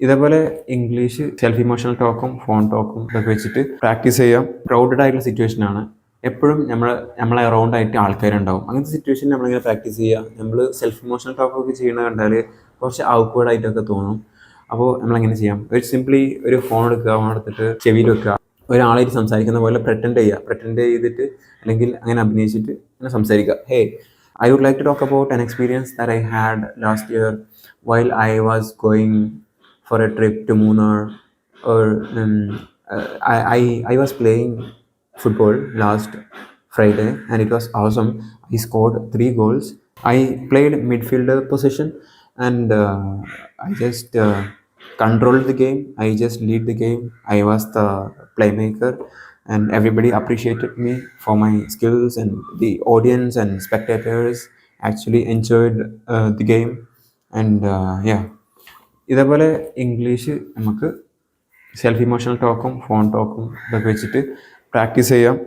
ഇതേപോലെ English self emotional ടോക്കും phone ടോക്കും ഇതൊക്കെ വെച്ചിട്ട് പ്രാക്ടീസ് ചെയ്യാം. ക്രൗഡഡ് ആയിട്ടുള്ള സിറ്റുവേഷനാണ്. എപ്പോഴും നമ്മളെ അറൗണ്ട് ആയിട്ട് ആൾക്കാരുണ്ടാവും. അങ്ങനത്തെ സിറ്റുവേഷനിൽ നമ്മളിങ്ങനെ പ്രാക്ടീസ് ചെയ്യുക. നമ്മൾ സെൽഫ് ഇമോഷണൽ ടോക്കൊക്കെ ചെയ്യുന്നത് കണ്ടാൽ കുറച്ച് ഔക്വേർഡ് ആയിട്ടൊക്കെ തോന്നും. അപ്പോൾ നമ്മളെങ്ങനെ ചെയ്യാം? സിംപ്ലി ഒരു ഫോൺ എടുത്തിട്ട് ചെവിയിൽ വെക്കുക. ഒരാളായിട്ട് സംസാരിക്കുന്ന പോലെ പ്രറ്റൻഡ് ചെയ്തിട്ട് അല്ലെങ്കിൽ അങ്ങനെ അഭിനയിച്ചിട്ട് അങ്ങനെ സംസാരിക്കുക. ഹേ, I would like to talk about an experience that I had last year while I was going for a trip to Munnar. Or I was playing football last Friday and it was awesome. I scored 3 goals. I played midfielder position and I just controlled the game. I just lead the game. I was the playmaker and everybody appreciated me for my skills, and the audience and spectators actually enjoyed the game. And yeah, ഇതേപോലെ English നമുക്ക് self emotional ടോക്കും phone ടോക്കും ഇതൊക്കെ വെച്ചിട്ട് practice ചെയ്യാം.